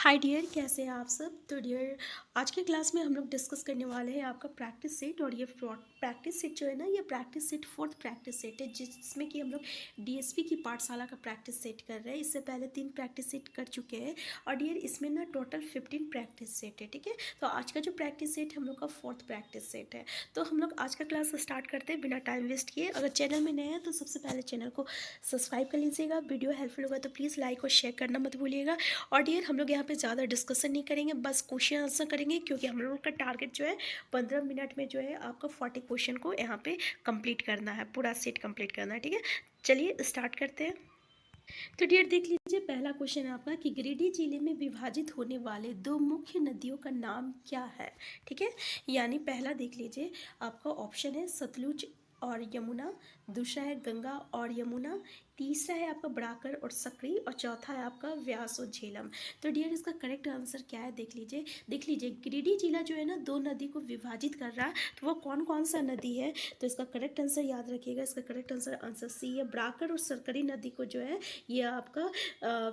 Hi dear, कैसे हैं आप सब। तो डियर, आज के क्लास में हम लोग डिस्कस करने वाले हैं आपका प्रैक्टिस सेट। और ये प्रैक्टिस सेट जो है ना, ये practice set fourth practice set है, जिसमें कि हम लोग डीएसपी की पाठशाला का प्रैक्टिस सेट कर रहे हैं। इससे पहले 3 प्रैक्टिस सेट कर चुके हैं। और डियर, इसमें ना टोटल 15 प्रैक्टिस सेट है, ठीक है। तो आज का जो प्रैक्टिस सेट है हम लोग का फोर्थ प्रैक्टिस सेट है। तो हम लोग आज का क्लास स्टार्ट करते हैं बिना टाइम वेस्ट किए। अगर चैनल में नए हैं तो सबसे पहले चैनल को सब्सक्राइब कर लीजिएगा। वीडियो हेल्पफुल होगा तो प्लीज़ लाइक और शेयर करना मत भूलिएगा। और डियर, हम लोग यहाँ पे ज़्यादा डिस्कशन नहीं करेंगे, बस क्वेश्चन आंसर करेंगे, क्योंकि हम लोग का टारगेट जो है 15 मिनट में जो है आपका 40 क्वेश्चन को यहाँ पे कंप्लीट करना है, पूरा सेट कंप्लीट करना है, ठीक है। चलिए स्टार्ट करते हैं। तो डियर देख लीजिए, पहला क्वेश्चन है आपका कि गिरिडीह जिले में विभाजित होने वाले 2 मुख्य नदियों का नाम क्या है, ठीक है। यानी पहला देख लीजिए, आपका ऑप्शन है सतलुज और यमुना, दूसरा है गंगा और यमुना, तीसरा है आपका बराकर और सकरी, और चौथा है आपका व्यास और झेलम। तो डियर, इसका करेक्ट आंसर क्या है देख लीजिए गिरिडीह जिला जो है ना 2 नदी को विभाजित कर रहा है, तो वो कौन कौन सा नदी है। तो इसका करेक्ट आंसर याद रखिएगा, इसका करेक्ट आंसर सी है। बराकर और सकरी नदी को जो है ये आपका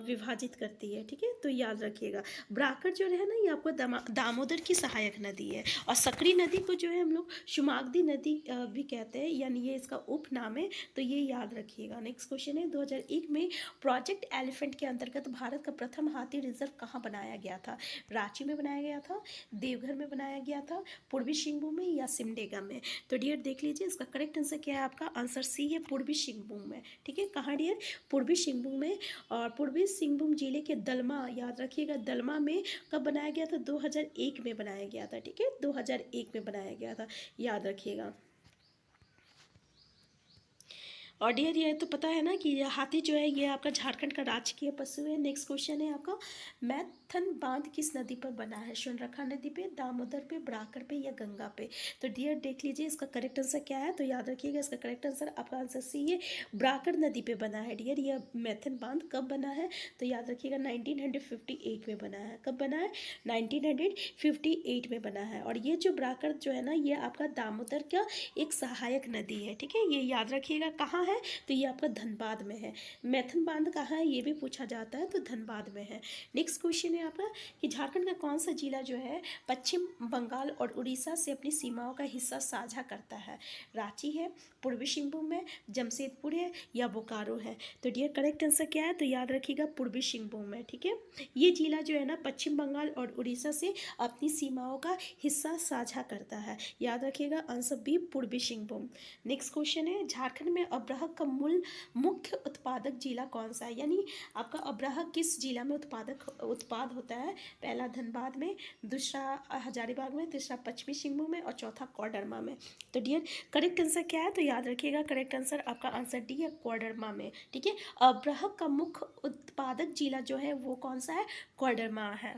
विभाजित करती है, ठीक है। तो याद रखिएगा, बराकर जो है ना ये आपको दामोदर की सहायक नदी है, और सकरी नदी को जो है हम लोग शुमागदी नदी भी कहते हैं, यानी ये इसका उपनाम है। तो ये याद रखिएगा। नेक्स्ट क्वेश्चन है, 2001 में प्रोजेक्ट एलिफेंट के अंतर्गत भारत का प्रथम हाथी रिजर्व कहाँ बनाया गया था। रांची में बनाया गया था, देवघर में बनाया गया था, पूर्वी सिंहभूम में, या सिमडेगा में। तो डियर देख लीजिए, इसका करेक्ट आंसर क्या है, आपका आंसर सी है, पूर्वी सिंहभूम में, ठीक है। कहाँ डियर, पूर्वी सिंहभूम में। और पूर्वी सिंहभूम जिले के दलमा, याद रखिएगा, दलमा में कब बनाया गया था, 2001 में बनाया गया था, ठीक है, 2001 में बनाया गया था, याद रखिएगा। और डियर, ये तो पता है ना कि ये हाथी जो है ये आपका झारखंड का राजकीय पशु है। नेक्स्ट क्वेश्चन है आपका, मैथन बांध किस नदी पर बना है। सोनरखा नदी पे, दामोदर पे, बराकर पे, या गंगा पे। तो डियर देख लीजिए, इसका करेक्ट आंसर क्या है। तो याद रखिएगा, इसका करेक्ट आंसर आपका आंसर सी है, बराकर नदी पे बना है। डियर, यह मैथन बांध कब बना है, तो याद रखिएगा 1958 में बना है। कब बना है, 1958 में बना है। और ये जो बराकर जो है ना, ये आपका दामोदर का एक सहायक नदी है, ठीक है। ये याद रखिएगा कहाँ है, तो ये आपका धनबाद में है। मैथन बांध कहाँ है, ये भी पूछा जाता है, तो धनबाद में है। नेक्स्ट क्वेश्चन है आपका कि झारखंड का कौन सा जिला जो है पश्चिम बंगाल और उड़ीसा से अपनी सीमाओं का हिस्सा साझा करता है। रांची है, पूर्वी सिंहभूम है, जमशेदपुर है, या बोकारो है। तो डियर करेक्ट आंसर क्या है, तो याद रखिएगा पूर्वी सिंहभूम है, ठीक है। ये जिला जो है ना पश्चिम बंगाल और उड़ीसा से अपनी सीमाओं का हिस्सा साझा करता है, याद रखिएगा, आंसर बी पूर्वी सिंहभूम। नेक्स्ट क्वेश्चन है, झारखंड में अब्रह का मुख्य उत्पादक जिला कौन सा है, यानी आपका अब्रह किस जिला में उत्पाद होता है। पहला धनबाद में, दूसरा हजारीबाग में, तीसरा पश्चिमी सिंहभूम में, और चौथा कोडरमा में। तो डियर करेक्ट आंसर क्या है, तो याद रखिएगा, करेक्ट आंसर आपका आंसर डी है, कोडरमा में, ठीक है। अब्रह का मुख्य उत्पादक जिला जो है वो कौन सा है, कोडरमा है।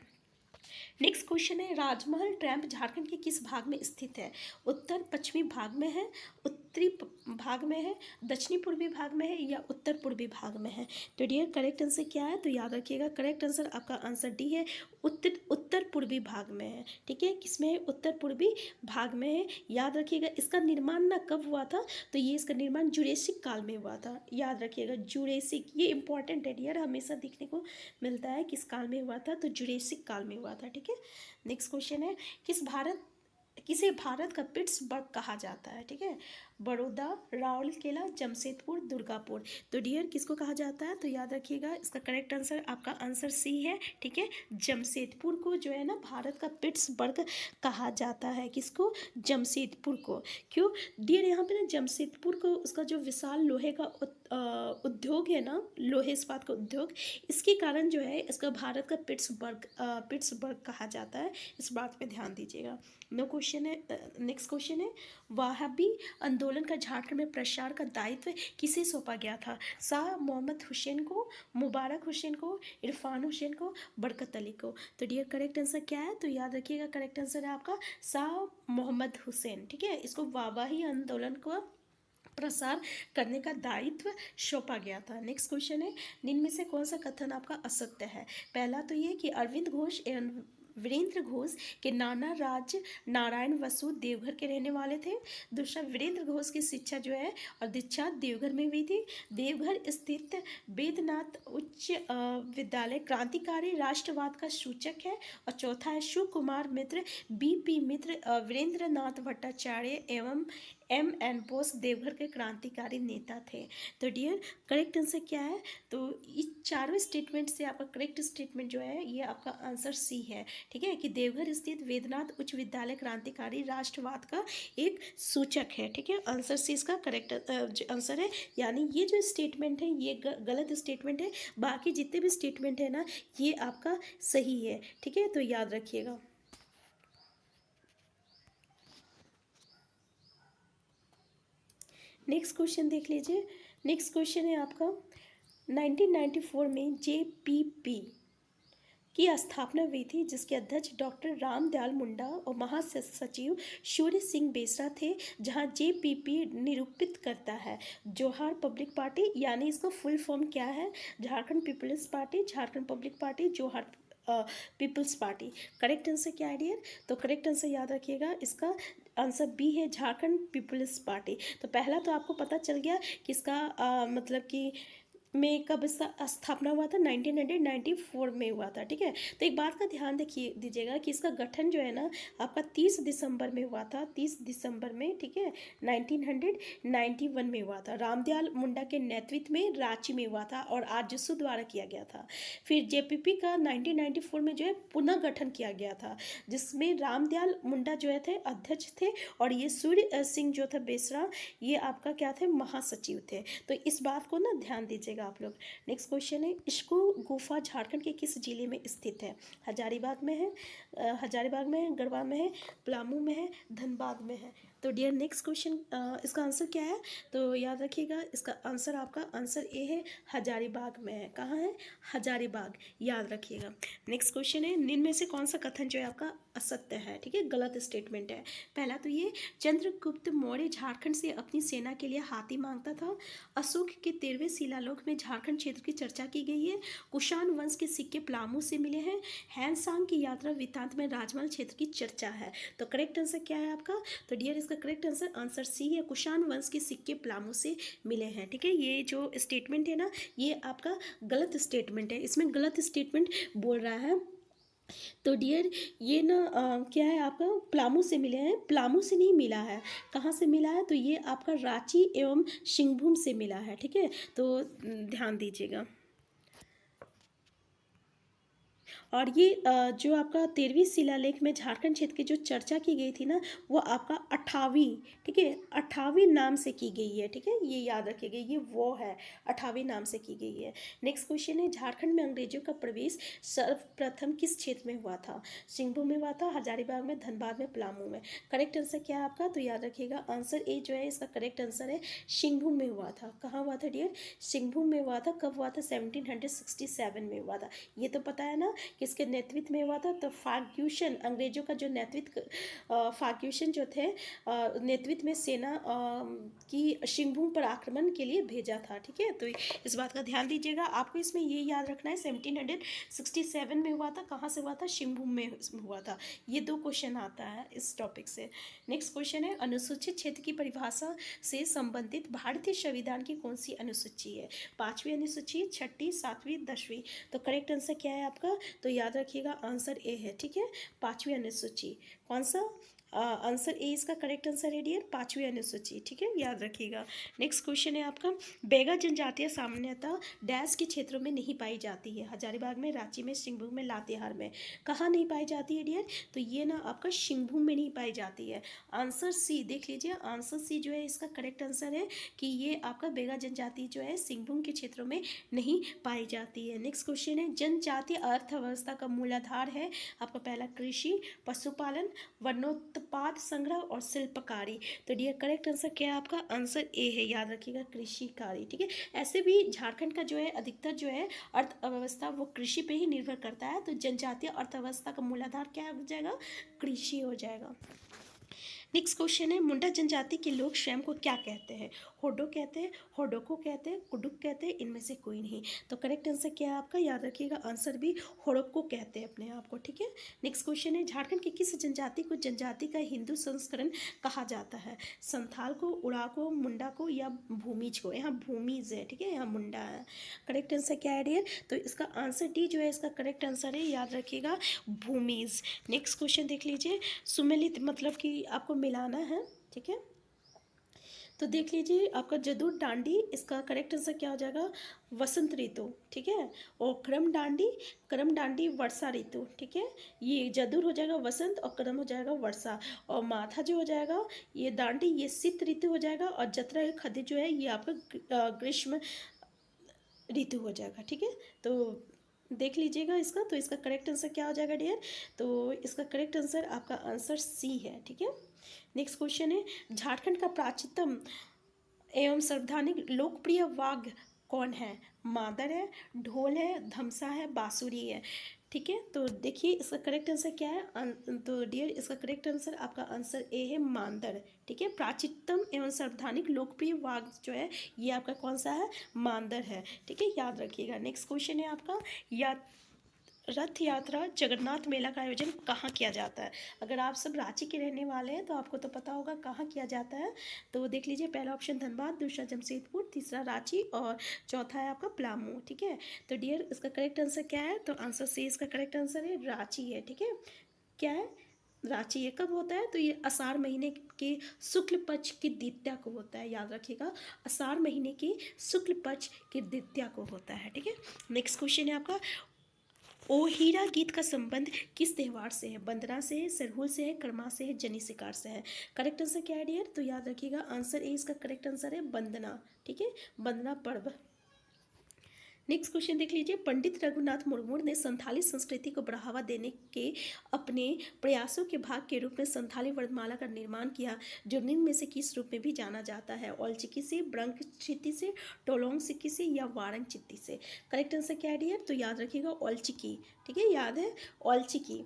नेक्स्ट क्वेश्चन है, राजमहल ट्रैम्प झारखंड के किस भाग में स्थित है। उत्तर पश्चिमी भाग में है, उत्तरी भाग में है, दक्षिणी पूर्वी भाग में है, या उत्तर पूर्वी भाग में है। तो डियर करेक्ट आंसर क्या है, तो याद रखिएगा, करेक्ट आंसर आपका आंसर डी है, उत्तर पूर्वी भाग में है, ठीक है। किसमें है, उत्तर पूर्वी भाग में है। याद रखिएगा, इसका निर्माण ना कब हुआ था, तो ये इसका निर्माण जुरेसिक काल में हुआ था, याद रखिएगा, जुरेसिक, ये इंपॉर्टेंट है डियर, हमेशा देखने को मिलता है किस काल में हुआ था, तो जुरेसिक काल में हुआ था, ठीक है। नेक्स्ट क्वेश्चन है, किसे भारत का पिट्सबर्ग कहा जाता है, ठीक है। बड़ौदा, राउरकेला, जमशेदपुर, दुर्गापुर। तो डियर किसको कहा जाता है, तो याद रखिएगा, इसका करेक्ट आंसर आपका आंसर सी है, ठीक है। जमशेदपुर को जो है ना भारत का पिट्सबर्ग कहा जाता है, किसको, जमशेदपुर को। क्यों डियर, यहाँ पे ना जमशेदपुर को उसका जो विशाल लोहे का उद्योग है ना, लोहे इस्पात का उद्योग, इसके कारण जो है इसका भारत का पिट्सबर्ग कहा जाता है। इस बात पे ध्यान दीजिएगा। नो क्वेश्चन है, नेक्स्ट क्वेश्चन है, वहाबी आंदोलन का झारखंड में प्रसार का दायित्व किसे सौंपा गया था। शाह मोहम्मद हुसैन को, मुबारक हुसैन को, इरफान हुसैन को, बरकत अली को। तो डियर करेक्ट आंसर क्या है, तो याद रखिएगा, करेक्ट आंसर है आपका शाह मोहम्मद हुसैन, ठीक है। इसको वाबाही आंदोलन को प्रसार करने का दायित्व सौंपा गया था। नेक्स्ट क्वेश्चन है, निम्न में से कौन सा कथन आपका असत्य है। पहला तो ये कि अरविंद घोष एवं वीरेंद्र घोष के नाना राज नारायण वसु देवघर के रहने वाले थे। दूसरा, वीरेंद्र घोष की शिक्षा जो है और दीक्षा देवघर में हुई थी। देवघर स्थित वेदनाथ उच्च विद्यालय क्रांतिकारी राष्ट्रवाद का सूचक है। और चौथा है शिव कुमार मित्र, बीपी मित्र, वीरेंद्र नाथ भट्टाचार्य एवं एन बोस देवघर के क्रांतिकारी नेता थे। तो डियर, करेक्ट आंसर क्या है? तो इस चारों स्टेटमेंट से आपका करेक्ट स्टेटमेंट जो है ये आपका आंसर सी है। ठीक है, कि देवघर स्थित वेदनाथ उच्च विद्यालय क्रांतिकारी राष्ट्रवाद का एक सूचक है। ठीक है, आंसर सी इसका करेक्ट आंसर है। यानी ये जो स्टेटमेंट है ये गलत स्टेटमेंट है, बाकी जितने भी स्टेटमेंट है ना ये आपका सही है। ठीक है, तो याद रखिएगा। नेक्स्ट क्वेश्चन देख लीजिए। नेक्स्ट क्वेश्चन है आपका 1994 में जेपीपी की स्थापना हुई थी, जिसके अध्यक्ष डॉक्टर रामदयाल मुंडा और महासचिव सूर्य सिंह बेसरा थे। जहां जेपीपी निरूपित करता है जोहार पब्लिक पार्टी, यानी इसका फुल फॉर्म क्या है? Jharkhand people's party, Jharkhand public party, Johar people's party. Correct answer क्या है डियर? तो करेक्ट आंसर याद रखिएगा, इसका आंसर बी है, झारखंड पीपल्स पार्टी। तो पहला तो आपको पता चल गया कि इसका मतलब कि में कब इसका स्थापना हुआ था, 1994 में हुआ था। ठीक है, तो एक बात का ध्यान दीजिएगा कि इसका गठन जो है ना आपका 30 दिसंबर में हुआ था, 30 दिसंबर में। ठीक है, 1991 में हुआ था। रामदयाल मुंडा के नेतृत्व में रांची में हुआ था और आरजेसू द्वारा किया गया था। फिर जेपीपी का 1994 में जो है पुनः गठन किया गया था, जिसमें रामदयाल मुंडा जो है थे अध्यक्ष थे और ये सूर्य सिंह जो था बेसरा ये आपका क्या थे? महासचिव थे। तो इस बात को ना ध्यान दीजिएगा आप लोग। नेक्स्ट क्वेश्चन है, इस्को गुफा झारखंड के किस जिले में स्थित है? हजारीबाग में है, हजारीबाग में है, गढ़वा में है, पलामू में है, धनबाद में है। तो डियर नेक्स्ट क्वेश्चन इसका आंसर क्या है? तो याद रखिएगा, इसका आंसर आपका आंसर ए है, हजारीबाग में है। कहाँ है? हजारीबाग, याद रखिएगा। नेक्स्ट क्वेश्चन है, निम्न में से कौन सा कथन जो है आपका असत्य है? ठीक है, गलत स्टेटमेंट है। पहला तो ये, चंद्रगुप्त मौर्य झारखंड से अपनी सेना के लिए हाथी मांगता था। अशोक के 13वें शिलालेख में झारखंड क्षेत्र की चर्चा की गई है। कुषाण वंश के सिक्के पलामू से मिले हैं। हैंसांग की यात्रा वृत्तांत में राजमहल क्षेत्र की चर्चा है। तो करेक्ट आंसर क्या है आपका? तो डियर इसका करेक्ट आंसर आंसर सी है, कुषाण वंश के सिक्के पलामू से मिले हैं। ठीक है, ये जो स्टेटमेंट है ना ये आपका गलत स्टेटमेंट है, इसमें गलत स्टेटमेंट बोल रहा है। तो डियर ये ना क्या है आपका? पलामू से मिले हैं, पलामू से नहीं मिला है। कहाँ से मिला है? तो ये आपका रांची एवं सिंहभूम से मिला है। ठीक है, तो ध्यान दीजिएगा। और ये जो आपका 13वीं शिलालेख में झारखंड क्षेत्र की जो चर्चा की गई थी ना वो आपका 28वीं, ठीक है, 28वीं नाम से की गई है। ठीक है, ये याद रखिएगा, ये वो है 28वीं नाम से की गई है। नेक्स्ट क्वेश्चन है, झारखंड में अंग्रेजों का प्रवेश सर्वप्रथम किस क्षेत्र में हुआ था? सिंहभूम में हुआ था, हजारीबाग में, धनबाद में, पलामू में। करेक्ट आंसर क्या है आपका? तो याद रखिएगा, आंसर ए जो है इसका करेक्ट आंसर है, सिंहभूम में हुआ था। कहाँ हुआ था डियर? सिंहभूम में हुआ था। कब हुआ था? 1767 में हुआ था। ये तो पता है ना किसके नेतृत्व में हुआ था? तो फार्ग्यूसन, अंग्रेजों का जो नेतृत्व फार्ग्यूसन जो थे नेतृत्व में सेना की सिंहभूम पर आक्रमण के लिए भेजा था। ठीक है, तो इस बात का ध्यान दीजिएगा। आपको इसमें ये याद रखना है 1767 में हुआ था। कहाँ से हुआ था? सिंहभूम में हुआ था। ये दो क्वेश्चन आता है इस टॉपिक से। नेक्स्ट क्वेश्चन है, अनुसूचित क्षेत्र की परिभाषा से संबंधित भारतीय संविधान की कौन सी अनुसूची है? 5वीं अनुसूची, 6ठी, 7वीं, 10वीं। तो करेक्ट आंसर क्या है आपका? तो याद रखिएगा आंसर ए है। ठीक है, 5वीं अनुसूची। कौन सा? आंसर ए इसका करेक्ट आंसर है डियर, 5वीं अनुसूची। ठीक है, याद रखिएगा। नेक्स्ट क्वेश्चन है आपका, बेगा जनजातियाँ सामान्यतः डैश के क्षेत्रों में नहीं पाई जाती है? हजारीबाग में, रांची में, सिंहभूम में, लातेहार में। कहाँ नहीं पाई जाती है डियर? तो ये ना आपका सिंहभूम में नहीं पाई जाती है। आंसर सी देख लीजिए, आंसर सी जो है इसका करेक्ट आंसर है कि ये आपका बेगा जनजाति जो है सिंहभूम के क्षेत्रों में नहीं पाई जाती है। नेक्स्ट क्वेश्चन है, जनजातीय अर्थव्यवस्था का मूलाधार है आपका पहला कृषि, पशुपालन, वनोत्पाद संग्रह और शिल्पकारी। तो डियर करेक्ट आंसर क्या है आपका? आंसर ए है, याद रखिएगा, कृषिकारी। ठीक है, ऐसे भी झारखंड का जो है अधिकतर जो है अर्थव्यवस्था वो कृषि पे ही निर्भर करता है। तो जनजातीय अर्थव्यवस्था का मूलाधार क्या हो जाएगा? कृषि हो जाएगा। नेक्स्ट क्वेश्चन है, मुंडा जनजाति के लोग स्वयं को क्या कहते हैं? होडो कहते हैं, होडोको कहते हैं, कुडुक कहते हैं, इनमें से कोई नहीं। तो करेक्ट आंसर क्या है आपका, याद रखिएगा, आंसर भी होडोको कहते हैं अपने आप को, ठीक है। नेक्स्ट क्वेश्चन है, झारखंड की किस जनजाति को जनजाति का हिंदू संस्करण कहा जाता है? संथाल को, उड़ाको, मुंडा को या भूमिज को? यहाँ भूमिज है, ठीक है, यहाँ मुंडा है। करेक्ट आंसर क्या है डियर? तो इसका आंसर डी जो है इसका करेक्ट आंसर है, याद रखिएगा, भूमिज। नेक्स्ट क्वेश्चन देख लीजिए, सुमेलित मतलब कि आपको मिलाना है, ठीक है। तो देख लीजिए आपका जदुर डांडी, इसका करेक्ट आंसर क्या हो जाएगा, वसंत ऋतु, ठीक है। और करम डांडी वर्षा ऋतु, ठीक है। ये जदुर हो जाएगा वसंत और करम हो जाएगा वर्षा, और माथा जो हो जाएगा ये डांडी ये शीत ऋतु हो जाएगा, और जतरा खदी जो है ये आपका ग्रीष्म ऋतु हो जाएगा, ठीक है। तो देख लीजिएगा इसका, तो इसका करेक्ट आंसर क्या हो जाएगा डियर? तो इसका करेक्ट आंसर आपका आंसर सी है, ठीक है। नेक्स्ट क्वेश्चन है, झारखंड का प्राचीनतम एवं सर्वधानिक लोकप्रिय वाद्य कौन है? मादर है, ढोल है, धमसा है, बांसुरी है, ठीक है। तो देखिए इसका करेक्ट आंसर क्या है, तो डियर इसका करेक्ट आंसर आपका आंसर ए है, मांदर, ठीक है। प्राचीनतम एवं सर्वधानिक लोकप्रिय वाद्य जो है ये आपका कौन सा है, मांदर है, ठीक है, याद रखिएगा। नेक्स्ट क्वेश्चन है आपका, या रथ यात्रा जगन्नाथ मेला का आयोजन कहाँ किया जाता है? अगर आप सब रांची के रहने वाले हैं तो आपको तो पता होगा कहाँ किया जाता है। तो देख लीजिए, पहला ऑप्शन धनबाद, दूसरा जमशेदपुर, तीसरा रांची और चौथा है आपका पलामू, ठीक है। तो डियर इसका करेक्ट आंसर क्या है? तो आंसर सी इसका करेक्ट आंसर है, रांची है, ठीक है। क्या है? रांची। ये कब होता है? तो ये आषाढ़ महीने के शुक्ल पक्ष की द्वितीया को होता है, याद रखिएगा, आषाढ़ महीने की शुक्ल पक्ष की द्वितीया को होता है, ठीक है। नेक्स्ट क्वेश्चन है आपका, ओहिरा गीत का संबंध किस त्योहार से है? बंदना से है, सरहुल से है, कर्मा से है, जनी शिकार से है? करेक्ट आंसर क्या है डियर? तो याद रखिएगा, आंसर ए इसका करेक्ट आंसर है, बंदना, ठीक है, बंदना पर्व। नेक्स्ट क्वेश्चन देख लीजिए, पंडित रघुनाथ मुर्मू ने संथाली संस्कृति को बढ़ावा देने के अपने प्रयासों के भाग के रूप में संथाली वर्णमाला का निर्माण किया, जो निम्न में से किस रूप में भी जाना जाता है? औलचिकी से, ब्रंग चित्ती से, टोलोंग सिक्की से या वारंग चित्ती से? करेक्ट आंसर क्या है डियर? तो याद रखिएगा, औलचिकी, ठीक है, याद है, औलचिकी।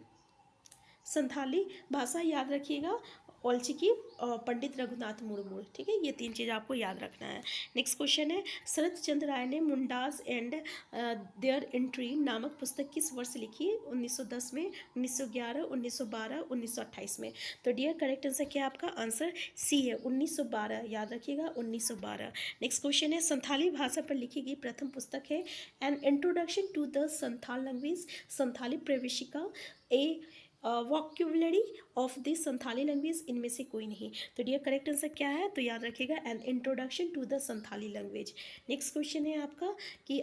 संथाली भाषा याद रखिएगा, औलचिकी और पंडित रघुनाथ मुर्मू, ठीक है, ये तीन चीज़ आपको याद रखना है। नेक्स्ट क्वेश्चन है, शरद चंद्र राय ने मुंडाज एंड देयर एंट्री नामक पुस्तक किस वर्ष लिखी? 1910 में, 1911, 1912, 1928 में? तो डियर करेक्ट आंसर क्या है आपका? आंसर सी है, 1912, याद रखिएगा, 1912। नेक्स्ट क्वेश्चन है, संथाली भाषा पर लिखी गई प्रथम पुस्तक है an introduction to the Santhal language, Santhali Praveshika, a vocabulary of this Santhali language, इनमें से कोई नहीं। तो डियर करेक्ट आंसर क्या है? तो याद रखिएगा, an introduction to the Santhali language. Next question है आपका कि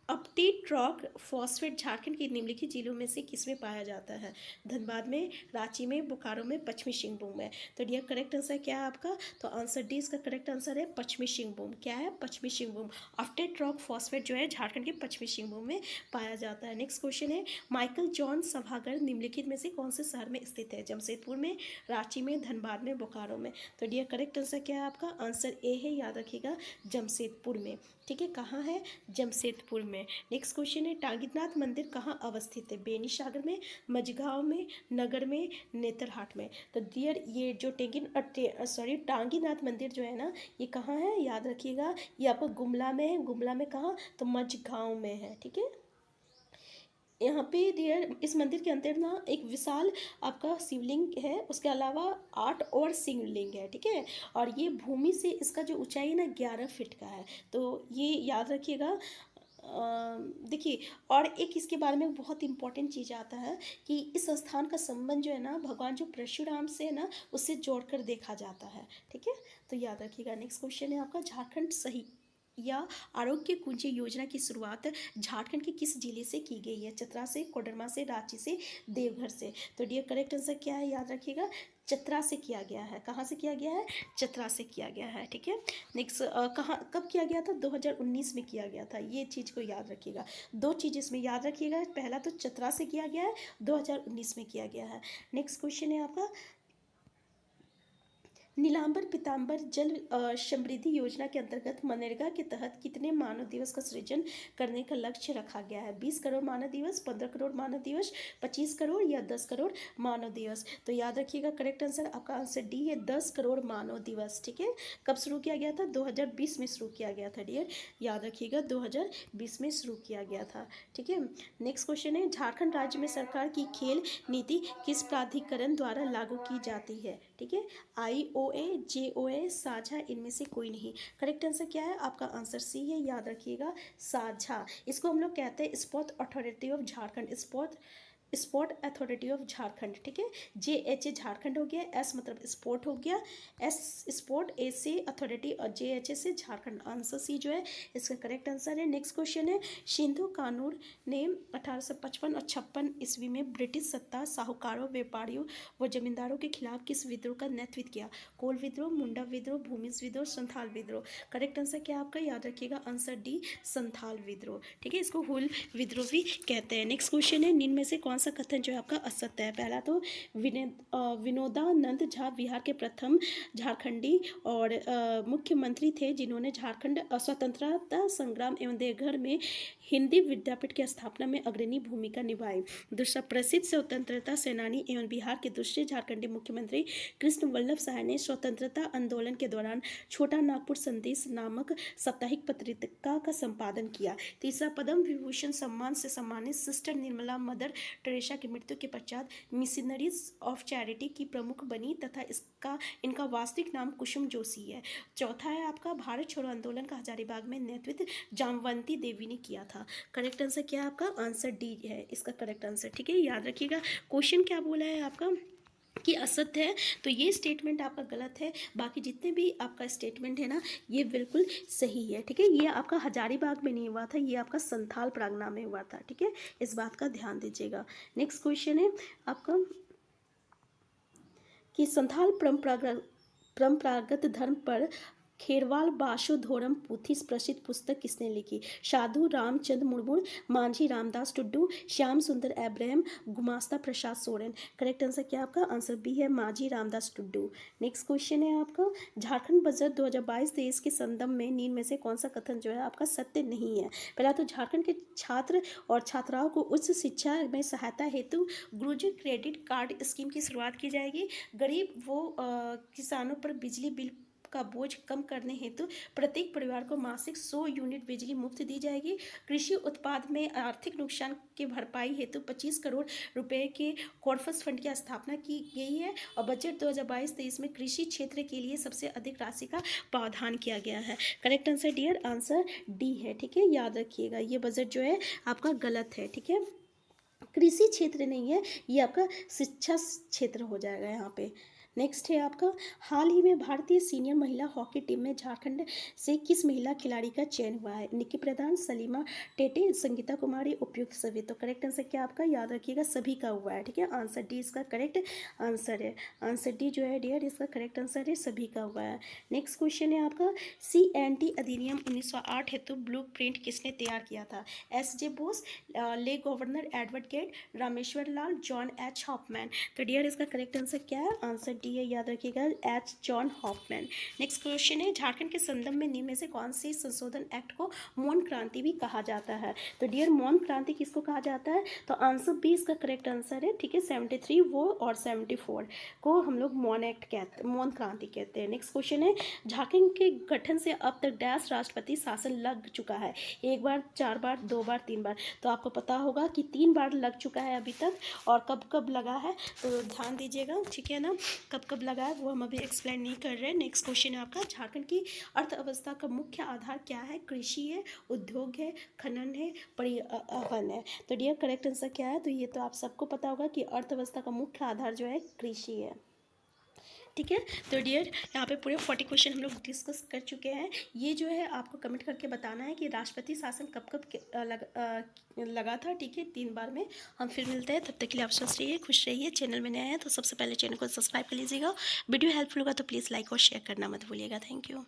अपडेट रॉक फॉस्फेट झारखंड के निम्नलिखित जिलों में से किसमें पाया जाता है? धनबाद में, रांची में, बोकारो में, पश्चिमी सिंहभूम में? तो डियर करेक्ट आंसर क्या है आपका? तो आंसर डी इसका करेक्ट आंसर है, पश्चिमी सिंहभूम। क्या है? पश्चिमी सिंहभूम। अपडेट रॉक फॉस्फेट जो है झारखंड के पश्चिमी सिंहभूम में पाया जाता है। नेक्स्ट क्वेश्चन है, माइकल जॉन सभागार निम्नलिखित में से कौन से शहर में स्थित है? जमशेदपुर में, रांची में, धनबाद में, बोकारो में? तो डियर करेक्ट आंसर क्या है आपका? आंसर ए है, याद रखिएगा, जमशेदपुर में, ठीक है। कहाँ है? जमशेदपुर में। नेक्स्ट क्वेश्चन है, टांगीनाथ मंदिर कहाँ अवस्थित है? बेनीसागर में, मझगांव में, नगर में, नेतरहाट में? तो डियर ये जो टांगीनाथ मंदिर जो है ना, ये कहाँ है? याद रखिएगा, ये आपको गुमला में है। गुमला में कहाँ? तो मझगांव में है, ठीक है। यहाँ पे डियर इस मंदिर के अंदर ना एक विशाल आपका शिवलिंग है, उसके अलावा 8 और शिवलिंग है, ठीक है। और ये भूमि से इसका जो ऊंचाई है ना 11 फीट का है, तो ये याद रखिएगा। देखिए, और एक इसके बारे में बहुत इंपॉर्टेंट चीज़ आता है कि इस स्थान का संबंध जो है ना भगवान जो परशुराम से है ना उससे जोड़कर देखा जाता है, ठीक है। तो याद रखिएगा। नेक्स्ट क्वेश्चन है आपका, झारखंड सही या आरोग्य कुंजी योजना की शुरुआत झारखंड के किस जिले से की गई है? चतरा से, कोडरमा से, रांची से, देवघर से? तो डियर करेक्ट आंसर क्या है? याद रखिएगा, चतरा से किया गया है। कहाँ से किया गया है? चतरा से किया गया है, ठीक है। नेक्स्ट कहाँ कब किया गया था? 2019 में किया गया था, ये चीज़ को याद रखिएगा। दो चीज़ इसमें याद रखिएगा, पहला तो चतरा से किया गया है, 2019 में किया गया है। नेक्स्ट क्वेश्चन है आपका, नीलांबर पीतांबर जल समृद्धि योजना के अंतर्गत मनरेगा के तहत कितने मानव दिवस का सृजन करने का लक्ष्य रखा गया है? 20 करोड़ मानव दिवस, 15 करोड़ मानव दिवस, 25 करोड़ या 10 करोड़ मानव दिवस? तो याद रखिएगा, करेक्ट आंसर आपका आंसर डी है, 10 करोड़ मानव दिवस। ठीक है, कब शुरू किया गया था? 2020 में शुरू किया गया था डियर, याद रखिएगा 2020 में शुरू किया गया था। ठीक है, नेक्स्ट क्वेश्चन है, झारखंड राज्य में सरकार की खेल नीति किस प्राधिकरण द्वारा लागू की जाती है? ठीक है, IOA, JOA, साझा, इनमें से कोई नहीं। करेक्ट आंसर क्या है? आपका आंसर सी है, याद रखिएगा, साझा। इसको हम लोग कहते हैं sport authority of Jharkhand, sport authority of Jharkhand. ठीक है, JHA झारखंड हो गया, S मतलब स्पोर्ट हो गया, S स्पोर्ट, A से अथॉरिटी और JHA से झारखंड। आंसर सी जो है इसका करेक्ट आंसर है। नेक्स्ट क्वेश्चन है, सिंधु कानून ने 1855 और 56 ईस्वी में ब्रिटिश सत्ता, साहूकारों, व्यापारियों व जमींदारों के खिलाफ किस विद्रोह का नेतृत्व किया? कोल विद्रोह, मुंडा विद्रोह, भूमिज विद्रोह, संथाल विद्रोह? करेक्ट आंसर क्या आपका? याद रखिएगा, आंसर डी, संथाल विद्रोह। ठीक है, इसको हुल विद्रोह भी कहते हैं। नेक्स्ट क्वेश्चन है, निम्न में से कौन सा कथन जो है आपका असत्य है? पहला तो विनोदानंद झा बिहार के प्रथम झारखंडी और मुख्यमंत्री थे जिन्होंने झारखंड स्वतंत्रता संग्राम एवं देवघर में हिंदी विद्यापीठ की स्थापना में अग्रणी भूमिका निभाई। दूसरा, प्रसिद्ध स्वतंत्रता सेनानी एवं बिहार के दूसरे झारखंडी मुख्यमंत्री कृष्ण वल्लभ साय ने स्वतंत्रता आंदोलन के दौरान छोटा नागपुर संदेश नामक साप्ताहिक पत्रिका का संपादन किया। तीसरा, पद्म विभूषण सम्मान से सम्मानित सिस्टर निर्मला मदर टेरेसा की मृत्यु के पश्चात मिशनरीज ऑफ चैरिटी की प्रमुख बनी तथा इनका वास्तविक नाम कुसुम जोशी है। चौथा है आपका, भारत छोड़ो आंदोलन का हजारीबाग में नेतृत्व जामवंती देवी ने किया था। करेक्ट आंसर क्या है आपका? आंसर डी है इसका करेक्ट आंसर। ठीक है, याद रखिएगा, क्वेश्चन क्या बोला है आपका कि असत्य है, तो ये स्टेटमेंट आपका गलत है। बाकी जितने भी आपका स्टेटमेंट है ना, ये बिल्कुल सही है। ठीक है, ये आपका हजारीबाग में नहीं हुआ था, ये आपका संथाल परगना में हुआ था। ठीक है, इस बात का ध्यान दीजिएगा। नेक्स्ट क्वेश्चन है आपका कि संथाल परंपरागत धर्म पर खेरवाल बाशुधोरम पोथी प्रसिद्ध पुस्तक किसने लिखी? साधु रामचंद्र मुर्मू, मांझी रामदास टुड्डू, श्याम सुंदर एब्राहम, गुमास्ता प्रसाद सोरेन? करेक्ट आंसर क्या आपका? आंसर बी है, मांझी रामदास टुड्डू। नेक्स्ट क्वेश्चन है आपका, झारखंड बजट 2022-23 के संदर्भ में निम्न में से कौन सा कथन जो है आपका सत्य नहीं है? पहला तो, झारखंड के छात्र और छात्राओं को उच्च शिक्षा में सहायता हेतु गुरुजी क्रेडिट कार्ड स्कीम की शुरुआत की जाएगी। गरीब वो किसानों पर बिजली बिल का बोझ कम करने हेतु प्रत्येक परिवार को मासिक 100 यूनिट बिजली मुफ्त दी जाएगी। कृषि उत्पाद में आर्थिक नुकसान की भरपाई हेतु 25 करोड़ रुपए के कॉर्पस फंड की स्थापना की गई है और बजट 2022-23 में कृषि क्षेत्र के लिए सबसे अधिक राशि का प्रावधान किया गया है। Correct answer dear, answer D है। ठीक है, याद रखिएगा, ये बजट जो है आपका गलत है। ठीक है, कृषि क्षेत्र नहीं है, ये आपका शिक्षा क्षेत्र हो जाएगा यहाँ पे। नेक्स्ट है आपका, हाल ही में भारतीय सीनियर महिला हॉकी टीम में झारखंड से किस महिला खिलाड़ी का चयन हुआ है? निक्की प्रधान, सलीमा टेटे, संगीता कुमारी, उपयुक्त सभी? तो करेक्ट आंसर क्या आपका? याद रखिएगा, सभी का हुआ है। ठीक है, आंसर डी इसका करेक्ट आंसर है। आंसर डी जो है डियर, इसका करेक्ट आंसर है, सभी का हुआ है। नेक्स्ट क्वेश्चन है आपका, CNT अधिनियम 1908 हेतु ब्लू प्रिंट किसने तैयार किया था? SJ बोस, ले governor Edward Gait, Rameshwar Lal, John H Hoffmann? तो डियर इसका करेक्ट आंसर क्या है? आंसर डी है, याद रखिएगा, H John Hoffmann. Next question है, झारखंड के संदर्भ में निम्न में से कौन से संशोधन एक्ट को मौन क्रांति भी कहा जाता है? तो डियर, मौन क्रांति किसको कहा जाता है? तो आंसर बी इसका करेक्ट आंसर है। ठीक है, 73 वो और 74 को हम लोग मौन क्रांति कहते हैं। नेक्स्ट क्वेश्चन है, झारखंड के गठन से अब तक डैश राष्ट्रपति शासन लग चुका है? 1 बार, 4 बार, 2 बार, 3 बार? तो आपको पता होगा कि 3 बार लग चुका है अभी तक, और कब कब लगा है तो ध्यान दीजिएगा। ठीक है ना, कब कब लगा है वो हम अभी एक्सप्लेन नहीं कर रहे हैं। नेक्स्ट क्वेश्चन है आपका, झारखंड की अर्थव्यवस्था का मुख्य आधार क्या है? कृषि है, उद्योग है, खनन है, परिवहन है? तो डियर करेक्ट आंसर क्या है? तो ये तो आप सबको पता होगा कि अर्थव्यवस्था का मुख्य आधार जो है कृषि है। ठीक है, तो डियर यहाँ पे पूरे 40 क्वेश्चन हम लोग डिस्कस कर चुके हैं। ये जो है आपको कमेंट करके बताना है कि राष्ट्रपति शासन कब कब लगा था। ठीक है, 3 बार में। हम फिर मिलते हैं, तब तक के लिए आप स्वस्थ रहिए, खुश रहिए। चैनल में नया है तो सबसे पहले चैनल को सब्सक्राइब कर लीजिएगा। वीडियो हेल्पफुल होगा तो प्लीज़ लाइक और शेयर करना मत भूलिएगा। Thank you.